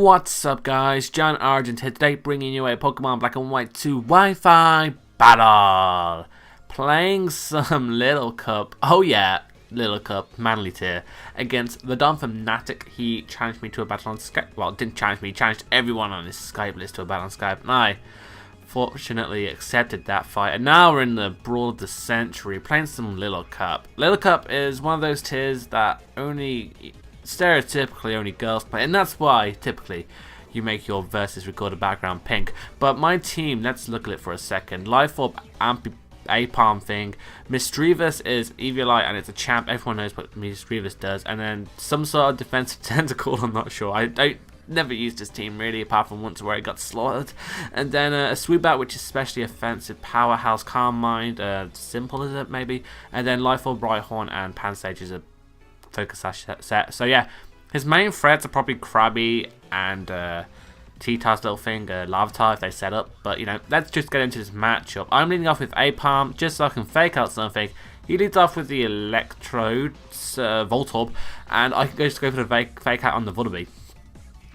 What's up guys, JohnOrigins here today bringing you a Pokemon Black and White 2 Wi-Fi battle. Playing some Little Cup, oh yeah, Little Cup, manly tier, against TheDonphanatic. He challenged me to a battle on Skype, well didn't challenge me, he challenged everyone on his Skype list to a battle on Skype, and I fortunately accepted that fight. And now we're in the Brawl of the Century, playing some Little Cup. Little Cup is one of those tiers that stereotypically only girls play, and that's why typically you make your versus recorder background pink. But my team, let's look at it for a second. Life Orb, A-Palm thing, Misdreavus is Eviolite and it's a champ, everyone knows what Misdreavus does, and then some sort of defensive tentacle, I'm not sure, I never used this team really apart from once where it got slaughtered. And then a Swoobat, which is especially offensive, Powerhouse, Calm Mind, Simple is it maybe, and then Life Orb, Rhyhorn and Pansage is a focus set. So yeah, his main threats are probably Krabby and T-Tar's little thing, Larvitar if they set up. But you know, let's just get into this matchup. I'm leading off with A-Palm just so I can fake out something. He leads off with the Electrodes, Voltorb, and I can just go for the fake out on the Vullaby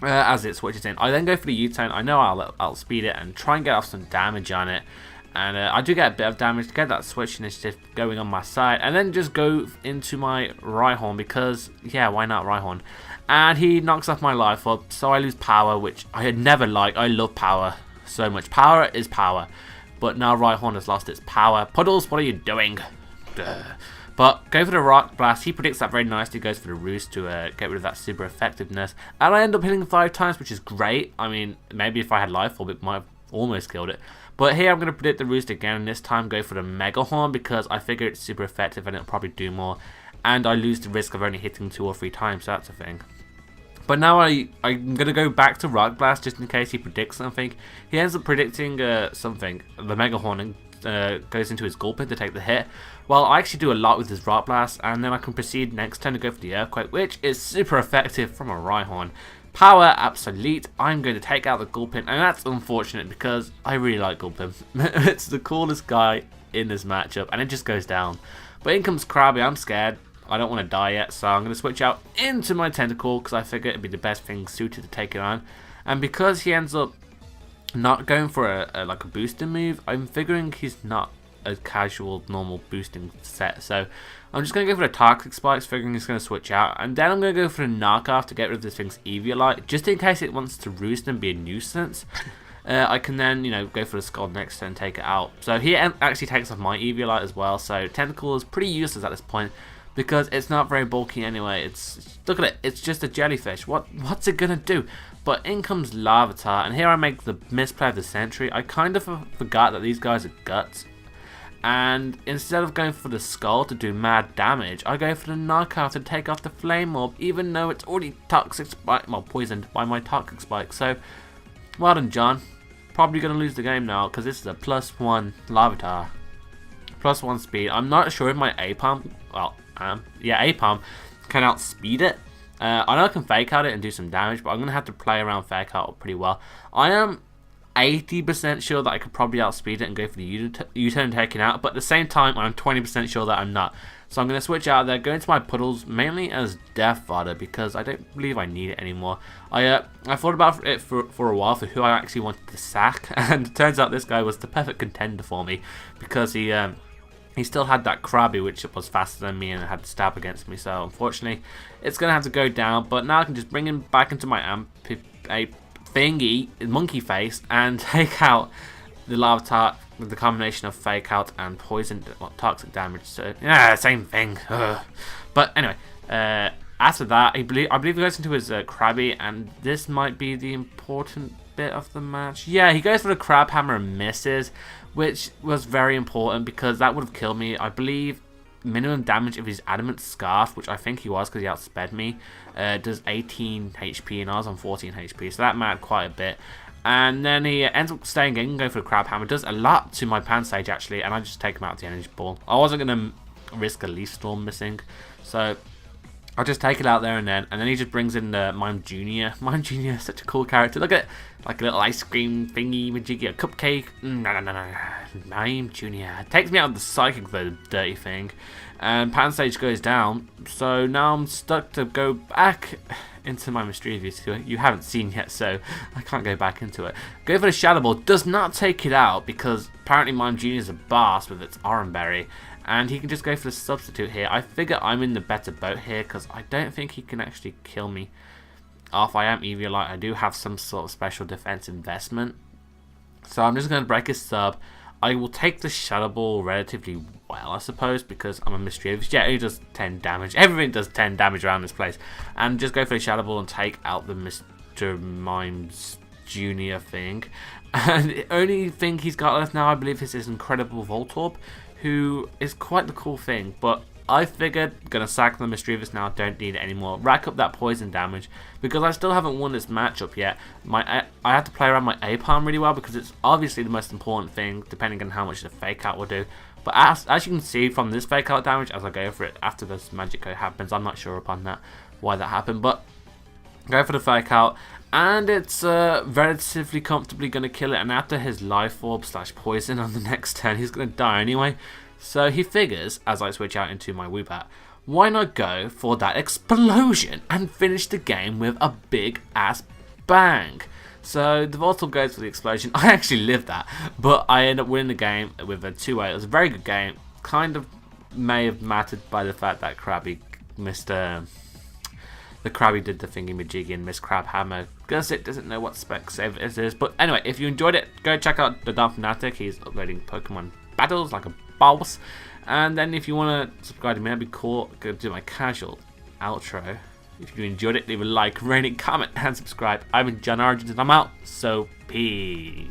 as it switches in. I then go for the U-turn. I know I'll speed it and try and get off some damage on it. And I do get a bit of damage to get that switch initiative going on my side. And then just go into my Rhyhorn because, yeah, why not Rhyhorn? And he knocks off my Life Orb, so I lose power, which I had never liked. I love power so much. Power is power. But now Rhyhorn has lost its power. Puddles, what are you doing? Duh. But go for the Rock Blast. He predicts that very nicely. Goes for the Roost to get rid of that super effectiveness. And I end up hitting 5 times, which is great. I mean, maybe if I had Life Orb, it might have almost killed it. But here I'm going to predict the Roost again, and this time go for the Mega Horn because I figure it's super effective and it'll probably do more. And I lose the risk of only hitting 2 or 3 times, so that's a thing. But now I'm going to go back to Rock Blast just in case he predicts something. He ends up predicting something, the Mega Horn, and goes into his Gulpin to take the hit. Well, I actually do a lot with his Rock Blast, and then I can proceed next turn to go for the Earthquake, which is super effective from a Rhyhorn. Power Absolute, I'm going to take out the Gulpin, and that's unfortunate because I really like Gulpin. It's the coolest guy in this matchup, and it just goes down. But in comes Krabby. I'm scared. I don't want to die yet, so I'm going to switch out into my Tentacle because I figure it'd be the best thing suited to take it on. And because he ends up not going for like a boosting move, I'm figuring he's not a casual normal boosting set, so I'm just going to go for the Toxic Spikes, figuring he's going to switch out, and then I'm going to go for the Knockoff to get rid of this thing's Eviolite, just in case it wants to roost and be a nuisance. I can then, you know, go for the Scald next turn and take it out. So he actually takes off my Eviolite as well, so Tentacle is pretty useless at this point, because it's not very bulky anyway. It's, look at it, it's just a jellyfish. What's it going to do? But in comes Larvitar, and here I make the misplay of the century. I kind of forgot that these guys are guts. And instead of going for the Skull to do mad damage, I go for the Knockoff to take off the Flame Orb, even though it's already poisoned by my Toxic Spike. So, well done, John. Probably going to lose the game now, because this is a +1 Larvitar. +1 speed. I'm not sure if my A-Palm, well, yeah, A-Palm can outspeed it. I know I can fake out it and do some damage, but I'm going to have to play around fake out pretty well. I am 80% sure that I could probably outspeed it and go for the U-turn taking out, but at the same time I'm 20% sure that I'm not. So I'm going to switch out there, go into my Puddles mainly as Death Fodder because I don't believe I need it anymore. I thought about it for a while for who I actually wanted to sack, and it turns out this guy was the perfect contender for me because he still had that Krabby, which was faster than me and had to stab against me, so unfortunately it's going to have to go down. But now I can just bring him back into my thingy, monkey face, and take out the Larvitar with the combination of fake out and poison, toxic damage. So yeah, same thing. Ugh. But anyway, after that, I believe he goes into his Krabby, and this might be the important bit of the match. Yeah, he goes for the Crab Hammer and misses, which was very important because that would have killed me. I believe minimum damage of his Adamant Scarf, which I think he was because he outsped me, does 18 HP and I was on 14 HP, so that mattered quite a bit. And then he ends up staying in, going for the Crab Hammer, does a lot to my Pansage actually, and I just take him out with the Energy Ball. I wasn't going to risk a Leaf Storm missing, so I'll just take it out there and then he just brings in the Mime Junior. Mime Junior is such a cool character. Look at it, like a little ice cream thingy, majiggy, a cupcake. No. Mime Junior takes me out of the psychic, though, dirty thing. And Pan Stage goes down, so now I'm stuck to go back into my Mischievous, who you haven't seen yet, so I can't go back into it. Go for the Shadow Ball, does not take it out because apparently Mime Junior is a boss with its Orange Berry. And he can just go for the substitute here. I figure I'm in the better boat here because I don't think he can actually kill me. If I am Eviolite, I do have some sort of special defense investment. So I'm just going to break his sub. I will take the Shadow Ball relatively well, I suppose, because I'm a Mischievous. Yeah, he does 10 damage. Everything does 10 damage around this place. And just go for the Shadow Ball and take out the Mr. Mimes Junior thing. And the only thing he's got left now, I believe, is his incredible Voltorb, who is quite the cool thing, but I figured, gonna sack the Mischievous now, don't need it anymore. Rack up that poison damage, because I still haven't won this matchup yet. I have to play around my A-Palm really well, because it's obviously the most important thing, depending on how much the Fake Out will do. But as you can see from this Fake Out damage, as I go for it, after this Magic Code happens, I'm not sure upon that, why that happened, but go for the Fake Out. And it's relatively comfortably going to kill it. And after his Life Orb / Poison on the next turn, he's going to die anyway. So he figures, as I switch out into my Woobat, why not go for that explosion and finish the game with a big ass bang? So the Voltorb goes for the explosion. I actually lived that, but I end up winning the game with a 2-8. It was a very good game. Kind of may have mattered by the fact that Krabby missed the Krabby did the thingy majiggy and Miss Crab Hammer because it doesn't know what spec save it is. But anyway, if you enjoyed it, go check out TheDonphanatic. He's uploading Pokemon battles like a boss. And then if you want to subscribe to me, that'd be cool. Go do my casual outro. If you enjoyed it, leave a like, rate it, comment, and subscribe. I've been JohnOrigins and I'm out. So peace.